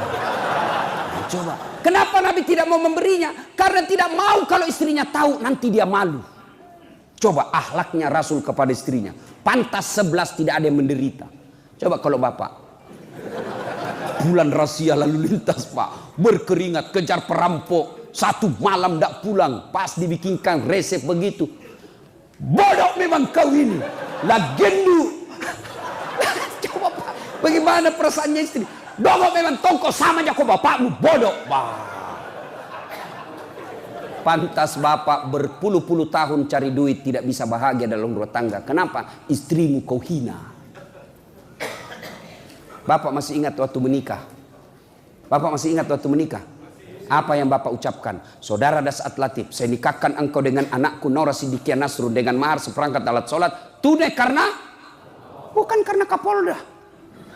Coba. Kenapa Nabi tidak mau memberinya? Karena tidak mau kalau istrinya tahu nanti dia malu. Coba akhlaknya Rasul kepada istrinya. Pantas 11 tidak ada yang menderita. Coba kalau bapak. Bulan rahasia lalu lintas pak. Berkeringat kejar perampok. 1 malam tidak pulang. Pas dibikinkan resep begitu. Bodoh memang kau ini. Lagendu. Coba pak. Bagaimana perasaannya istri? Dongok memang tongkol sama aja kok bapakmu. Bodoh. Pantas bapak berpuluh-puluh tahun cari duit tidak bisa bahagia dalam rumah tangga. Kenapa? Istrimu kau hina. Bapak masih ingat waktu menikah? Bapak masih ingat waktu menikah? Apa yang bapak ucapkan? Saudara Dasat Latif, saya nikahkan engkau dengan anakku Nora Sidikia Nasrun dengan mahar seperangkat alat sholat tunai karena bukan karena Kapolda,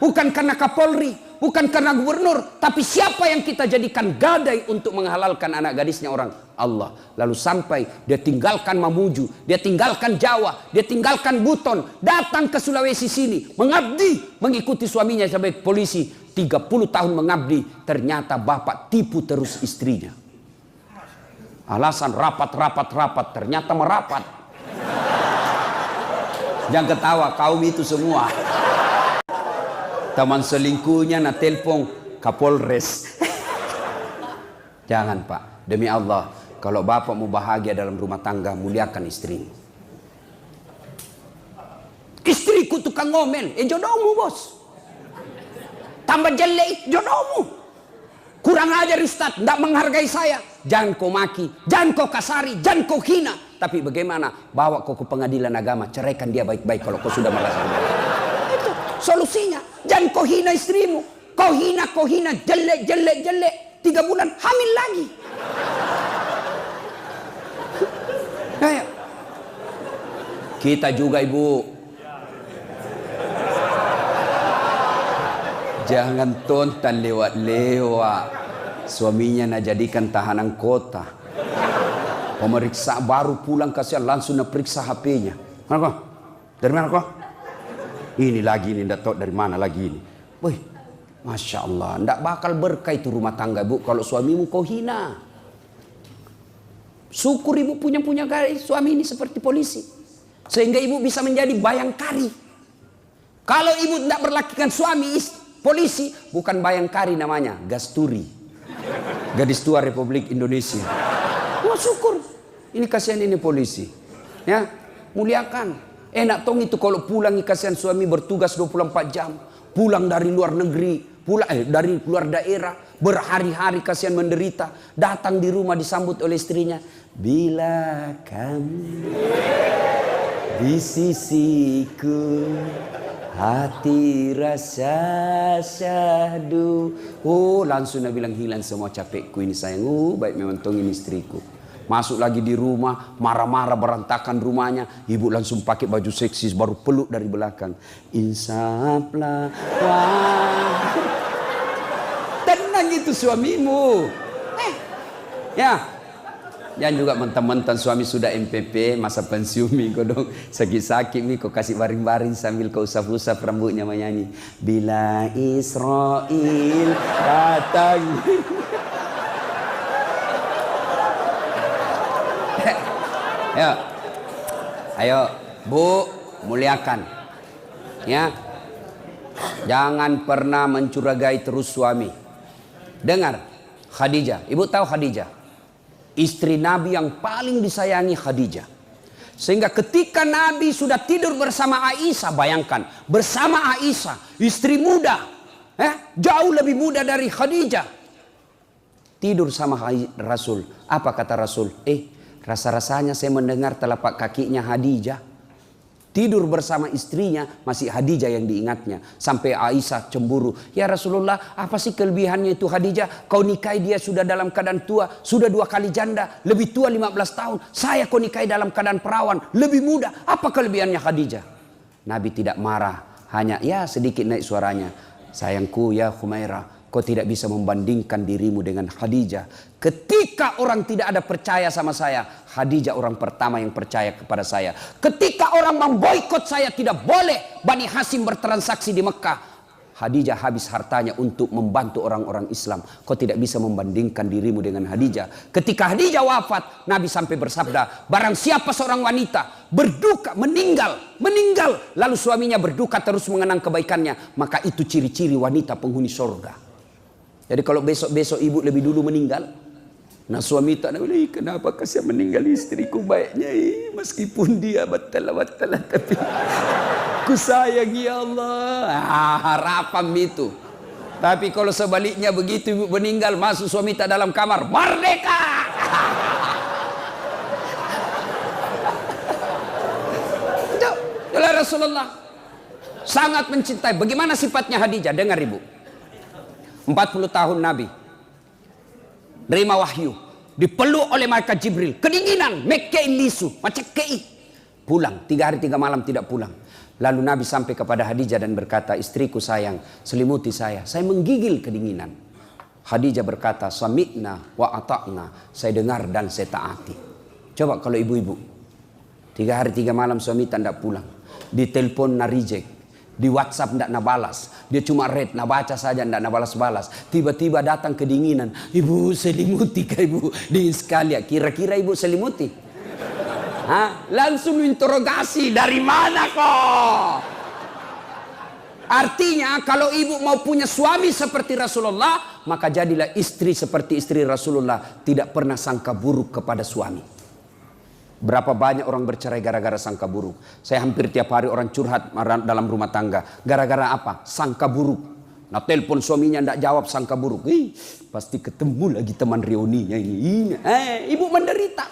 bukan karena Kapolri, bukan karena gubernur, tapi siapa yang kita jadikan gadai untuk menghalalkan anak gadisnya orang? Allah. Lalu sampai dia tinggalkan Mamuju, dia tinggalkan Jawa, dia tinggalkan Buton, datang ke Sulawesi sini, mengabdi, mengikuti suaminya sebagai polisi. 30 tahun mengabdi, ternyata bapak tipu terus istrinya. Alasan rapat, ternyata merapat. Jangan ketawa, kaum itu semua. Teman selingkuhnya na telepon Kapolres. Jangan pak, demi Allah, kalau bapak mau bahagia dalam rumah tangga, muliakan istrimu. Istriku tukang ngomel, jodohmu bos. Tambah jelek, jodohmu. Kurang ajar Ustaz, tidak menghargai saya. Jangan kau maki, jangan kau kasari, jangan kau hina. Tapi bagaimana? Bawa kau ke pengadilan agama, ceraikan dia baik-baik kalau kau sudah merasa baik. Itu solusinya. Jangan kau hina istrimu. Kau hina, jelek. 3 bulan hamil lagi. Kayak kita juga ibu. Jangan tonton lewat-lewat. Suaminya nak jadikan tahanan kota. Pemeriksa baru pulang kasihan langsung nak periksa HP-nya. Mana kau? Dari mana kau? Ini lagi ini, tidak tahu dari mana lagi ini. Wih, Masya Allah, tidak bakal berkah itu rumah tangga bu kalau suamimu kau hina. Syukur ibu punya suami ini seperti polisi. Sehingga ibu bisa menjadi bayangkari. Kalau ibu tidak berlakukan suami polisi, bukan bayangkari namanya, gasturi. Gadis tua Republik Indonesia. Wah syukur. Ini kasihan ini polisi. Ya, muliakan. Enak tong itu kalau pulang kasihan suami bertugas 24 jam. Pulang dari luar negeri, dari luar daerah, berhari-hari kasihan menderita. Datang di rumah disambut oleh istrinya. Bila kamu di sisiku, hati rasa syahdu. Oh langsung dia bilang hilang semua capekku ini sayang. Baik memang tongin istriku. Masuk lagi di rumah, marah-marah berantakan rumahnya. Ibu langsung pakai baju seksi baru peluk dari belakang. Insaflah wah. Tenang itu suamimu. Ya. Jangan juga mentang-mentang suami sudah MPP, masa pensiun miko dong. Sakit-sakit miko kasih baring-baring sambil kau usap-usap rambutnya menyanyi. Bila Israel datang. Ayo. Ayo, Bu, muliakan. Ya. Jangan pernah mencurigai terus suami. Dengar, Khadijah. Ibu tahu Khadijah? Istri Nabi yang paling disayangi Khadijah. Sehingga ketika Nabi sudah tidur bersama Aisyah, bayangkan, bersama Aisyah, istri muda, jauh lebih muda dari Khadijah. Tidur sama Rasul. Apa kata Rasul? Rasa-rasanya saya mendengar telapak kakinya Khadijah. Tidur bersama istrinya, masih Khadijah yang diingatnya. Sampai Aisyah cemburu. Ya Rasulullah, apa sih kelebihannya itu Khadijah? Kau nikahi dia sudah dalam keadaan tua, sudah 2 kali janda, lebih tua 15 tahun. Saya kau nikahi dalam keadaan perawan, lebih muda. Apa kelebihannya Khadijah? Nabi tidak marah, hanya ya sedikit naik suaranya. Sayangku ya Humairah, kau tidak bisa membandingkan dirimu dengan Khadijah. Ketika orang tidak ada percaya sama saya, Khadijah orang pertama yang percaya kepada saya. Ketika orang memboikot saya, tidak boleh Bani Hasyim bertransaksi di Mekah, Khadijah habis hartanya untuk membantu orang-orang Islam. Kau tidak bisa membandingkan dirimu dengan Khadijah. Ketika Khadijah wafat, Nabi sampai bersabda, barang siapa seorang wanita berduka, meninggal, lalu suaminya berduka terus mengenang kebaikannya, maka itu ciri-ciri wanita penghuni surga. Jadi kalau besok-besok ibu lebih dulu meninggal, nah suami tak nak boleh, kenapa kasih meninggal istriku baiknya, meskipun dia batal-batal, tapi ku sayang ya Allah. Harapan itu. Tapi kalau sebaliknya begitu ibu meninggal, masuk suami tak dalam kamar, merdeka. Itulah Rasulullah sangat mencintai. Bagaimana sifatnya Khadijah? Dengar ibu. 40 tahun Nabi nerima wahyu, dipeluk oleh malaikat Jibril, kedinginan, mekei lisu, macam kei, pulang 3 hari 3 malam tidak pulang. Lalu Nabi sampai kepada Khadijah dan berkata, istriku sayang, selimuti saya menggigil kedinginan. Khadijah berkata, sami'na wa ata'na, saya dengar dan saya taati. Coba kalau ibu-ibu 3 hari 3 malam suami tak pulang, di telepon na reject, di WhatsApp tidak nak balas, dia cuma read, nak baca saja, tidak nak balas-balas. Tiba-tiba datang kedinginan, ibu selimuti kah ibu? Dingin sekali ya, kira-kira ibu selimuti? Langsung interogasi, dari mana kok? Artinya kalau ibu mau punya suami seperti Rasulullah, maka jadilah istri seperti istri Rasulullah, tidak pernah sangka buruk kepada suami. Berapa banyak orang bercerai gara-gara sangka buruk. Saya hampir tiap hari orang curhat dalam rumah tangga. Gara-gara apa? Sangka buruk. Nah telepon suaminya tidak jawab, sangka buruk. Pasti ketemu lagi teman reuninya ini. Ibu menderita.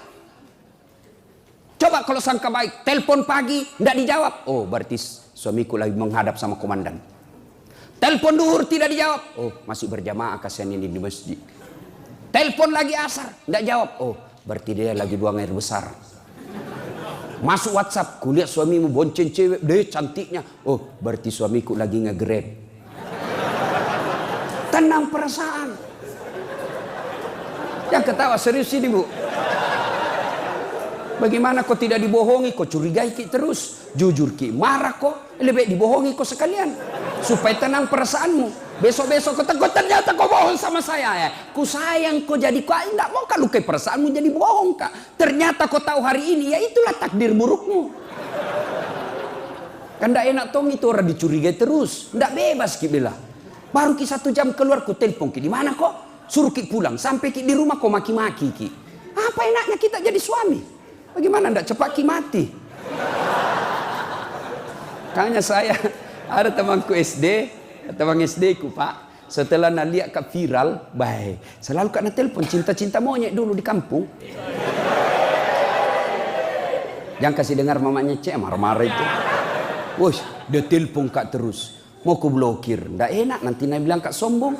Coba kalau sangka baik, telepon pagi tidak dijawab. Oh berarti suamiku lagi menghadap sama komandan. Telepon duhur tidak dijawab. Oh masih berjamaah kasihan ini di masjid. Telepon lagi asar tidak jawab. Oh berarti dia lagi buang air besar. Masuk WhatsApp, kulihat suamimu bonceng cewek, deh cantiknya. Oh, berarti suamiku lagi nge-grab. Tenang perasaan. Yang ketawa serius ini bu. Bagaimana kau tidak dibohongi, kau curigai ki terus. Jujur ki, marah kok, lebih baik dibohongi kau sekalian. Supaya tenang perasaanmu. Besok-besok kau ternyata kau bohong sama saya ya. Ku sayang kau jadi kau tidak mau kan lukai perasaanmu jadi bohong kak. Ternyata kau tahu hari ini ya itulah takdir burukmu. Kan tidak enak tong itu orang dicurigai terus. Tidak bebas ki bilang. Baru ki 1 jam keluar ku telepon ki. Di mana kok? Suruh ki pulang. Sampai ki di rumah kau maki-maki ki. Apa enaknya kita jadi suami? Bagaimana tidak cepat ki mati? Kayaknya saya ada temanku SD. Teman SD ku pak, setelah nak lihat kat viral, baik, selalu kena telepon cinta-cinta monyet dulu di kampung. Jangan kasih dengar mamanya cek marah-marah itu. Wush, dia telepon kak terus. Mau ku blokir, ndak enak nanti nak bilang kak sombong.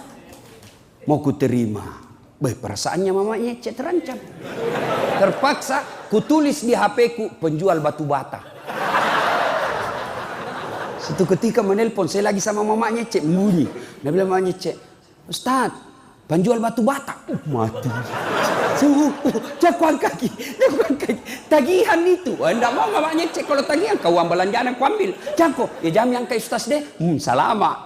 Mau ku terima, baik perasaannya mamanya cek terancam. Terpaksa ku tulis di HP ku penjual batu bata. Satu ketika menelpon, saya lagi sama mamanya cek bunyi. Dia bilang mamanya cek, Ustaz, penjual batu bata. Mati. Cakuan kaki. Tagihan itu. Enggak mau mamanya cek kalau tagihan. Kau uang belanjaan aku ambil. Cangko. Ya jam yang ke ustaz deh. Salama.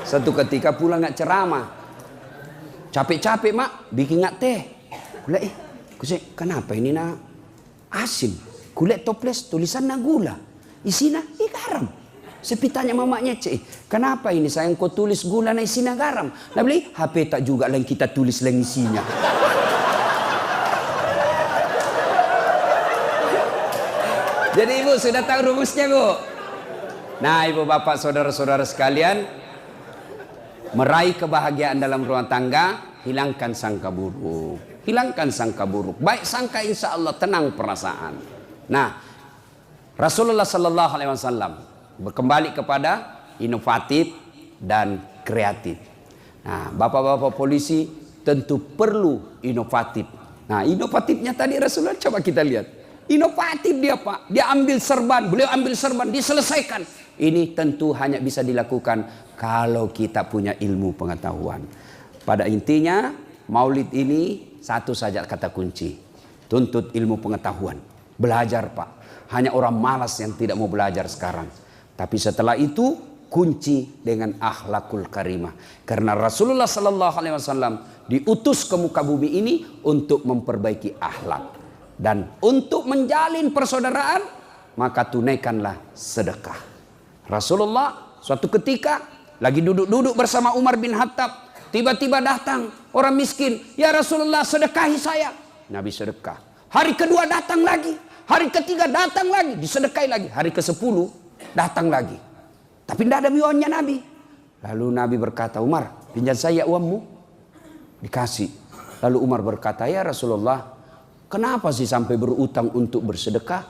Satu ketika pulang nggak ceramah. Capek-capek mak. Bikin nggak teh. Kula kusek kenapa ini nak asin. Kulihat toples tulisan na gula. Isina garam. Sepitanya mamanya cek, kenapa ini sayang kau tulis gula na isina garam? Nah beli HP tak juga yang kita tulis yang isinya. Jadi ibu sudah tahu rumusnya bu. Nah ibu bapak saudara-saudara sekalian, meraih kebahagiaan dalam rumah tangga, hilangkan sangka buruk. Hilangkan sangka buruk. Baik sangka insya Allah tenang perasaan. Nah Rasulullah Sallallahu Alaihi Wasallam kembali kepada inovatif dan kreatif. Nah, bapak-bapak polisi tentu perlu inovatif. Nah, inovatifnya tadi Rasulullah coba kita lihat. Inovatif dia Pak. Dia ambil serban, beliau ambil serban, diselesaikan. Ini tentu hanya bisa dilakukan kalau kita punya ilmu pengetahuan. Pada intinya, Maulid ini satu saja kata kunci. Tuntut ilmu pengetahuan. Belajar Pak. Hanya orang malas yang tidak mau belajar sekarang. Tapi setelah itu kunci dengan akhlakul karimah. Karena Rasulullah Sallallahu Alaihi Wasallam diutus ke muka bumi ini untuk memperbaiki akhlak dan untuk menjalin persaudaraan, maka tunaikanlah sedekah. Rasulullah suatu ketika lagi duduk-duduk bersama Umar bin Khattab, tiba-tiba datang orang miskin, ya Rasulullah sedekahi saya. Nabi sedekah. Hari kedua datang lagi, hari ketiga datang lagi, disedekahi lagi, hari ke-10 datang lagi. Tapi tidak ada uangnya Nabi. Lalu Nabi berkata, Umar, pinjam saya uangmu. Dikasih. Lalu Umar berkata, ya Rasulullah, kenapa sih sampai berutang untuk bersedekah?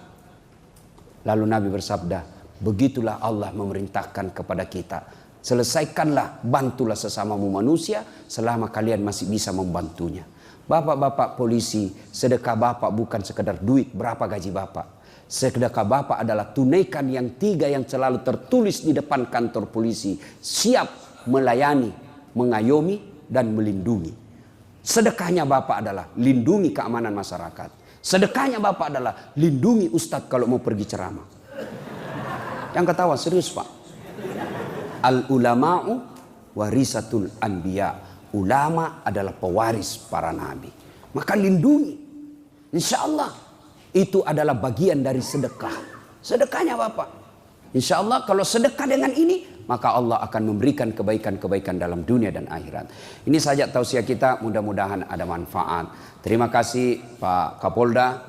Lalu Nabi bersabda, begitulah Allah memerintahkan kepada kita. Selesaikanlah, bantulah sesamamu manusia selama kalian masih bisa membantunya. Bapak-bapak polisi, sedekah bapak bukan sekedar duit, berapa gaji bapak. Sedekah bapak adalah tunaikan yang 3 yang selalu tertulis di depan kantor polisi. Siap melayani, mengayomi, dan melindungi. Sedekahnya bapak adalah lindungi keamanan masyarakat. Sedekahnya bapak adalah lindungi ustadz kalau mau pergi ceramah. Yang ketawa serius pak. Al ulama'u warisatul anbiya. Ulama adalah pewaris para nabi. Maka lindungi. Insya Allah. Itu adalah bagian dari sedekah. Sedekahnya Bapak. Insya Allah kalau sedekah dengan ini, maka Allah akan memberikan kebaikan-kebaikan dalam dunia dan akhirat. Ini saja tausiah kita, mudah-mudahan ada manfaat. Terima kasih Pak Kapolda.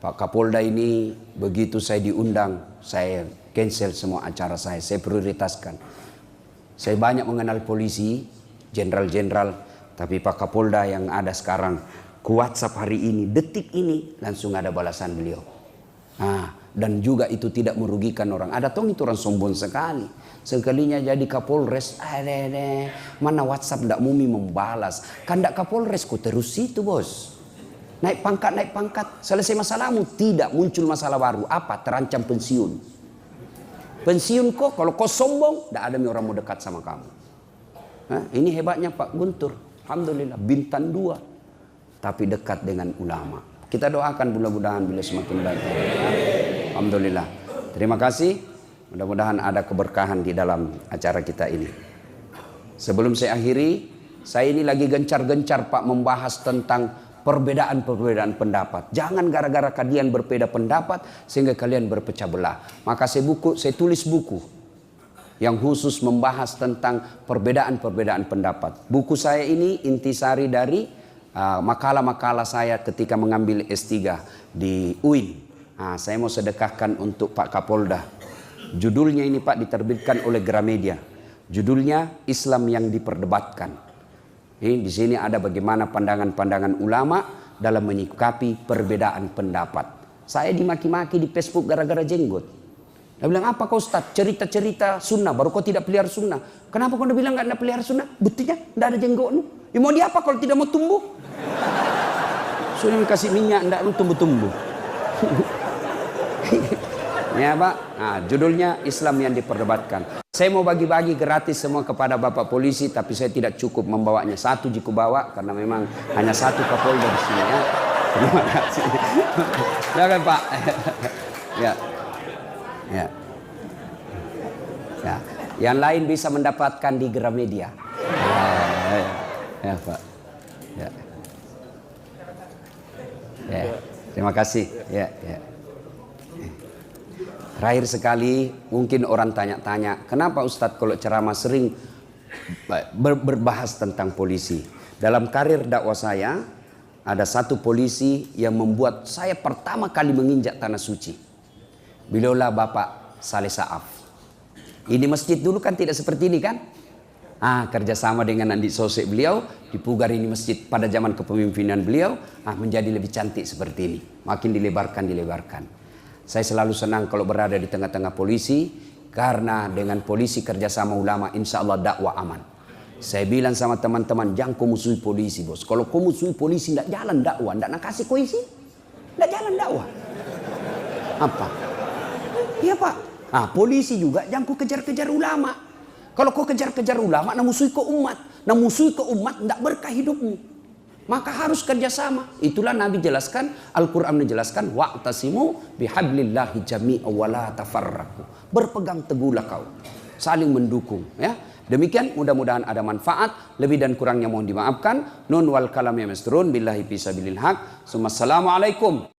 Pak Kapolda ini begitu saya diundang, saya cancel semua acara saya prioritaskan. Saya banyak mengenal polisi, jenderal-jenderal, tapi Pak Kapolda yang ada sekarang, ke WhatsApp hari ini, detik ini langsung ada balasan beliau. Dan juga itu tidak merugikan orang. Ada tong itu orang sombong sekali. Sekalinya jadi Kapolres, mana WhatsApp ndak mumi membalas. Kan ndak Kapolres ku terus itu bos. Naik pangkat, selesai masalahmu. Tidak muncul masalah baru. Apa? Terancam pensiun. Pensiun kok, kalau kau sombong, ndak ada orang mau dekat sama kamu. Ini hebatnya Pak Guntur. Alhamdulillah, bintang 2. Tapi dekat dengan ulama. Kita doakan mudah-mudahan beliau semakin baik. Alhamdulillah. Terima kasih. Mudah-mudahan ada keberkahan di dalam acara kita ini. Sebelum saya akhiri, saya ini lagi gencar-gencar Pak membahas tentang perbedaan-perbedaan pendapat. Jangan gara-gara kalian berbeda pendapat sehingga kalian berpecah belah. Maka saya tulis buku yang khusus membahas tentang perbedaan-perbedaan pendapat. Buku saya ini intisari dari makalah-makalah saya ketika mengambil S3 di UIN. Saya mau sedekahkan untuk Pak Kapolda. Judulnya ini Pak diterbitkan oleh Gramedia. Judulnya Islam yang diperdebatkan. Di sini ada bagaimana pandangan-pandangan ulama dalam menyikapi perbedaan pendapat. Saya dimaki-maki di Facebook gara-gara jenggot. Dia bilang, apa kau Ustaz? Cerita-cerita sunnah, baru kau tidak pelihara sunnah. Kenapa kau bilang gak ada pelihara sunnah? Buktinya tidak ada jenggotmu. Ya mau diapa kalau tidak mau tumbuh? Sudah kasih minyak, tidak mau tumbuh-tumbuh. Ya Pak, judulnya Islam yang diperdebatkan. Saya mau bagi-bagi gratis semua kepada Bapak polisi, tapi saya tidak cukup membawanya. Satu jiku bawa, karena memang hanya satu Kapolda di sini ya. Terima kasih. Silakan Pak. Ya. Ya. Ya. Yang lain bisa mendapatkan di Gramedia. Ya, Pak. Ya. Ya. Terima kasih. Ya, ya. Terakhir sekali, mungkin orang tanya-tanya, kenapa Ustadz kalau ceramah sering berbahas tentang polisi? Dalam karir dakwah saya, ada satu polisi yang membuat saya pertama kali menginjak tanah suci. Beliaulah Bapak Saleh Saaf. Ini masjid dulu kan tidak seperti ini kan? Kerjasama dengan Andi Sosek beliau, dipugar ini masjid pada zaman kepemimpinan beliau, menjadi lebih cantik seperti ini. Makin dilebarkan. Saya selalu senang kalau berada di tengah-tengah polisi, karena dengan polisi kerjasama ulama, insya Allah dakwah aman. Saya bilang sama teman-teman, jangan kau musuhi polisi bos. Kalau kau musuhi polisi, tidak jalan dakwah, tidak nak kasih koisi, tidak jalan dakwah. Apa? Iya Pak. Polisi juga jangan kau kejar-kejar ulama. Kalau kau kejar-kejar ulama, nak musuhi ke umat. Nak musuhi ke umat, tidak berkah hidupmu. Maka harus kerjasama. Itulah Nabi jelaskan, Al-Quran menjelaskan, wa'tasimu bihablillahi jami'a wa la tafarraqu. Berpegang teguhlah kau, saling mendukung. Ya, demikian mudah-mudahan ada manfaat. Lebih dan kurangnya mohon dimaafkan. Nun wal kalam ya masturun billahi fisabilil haq. Assalamualaikum.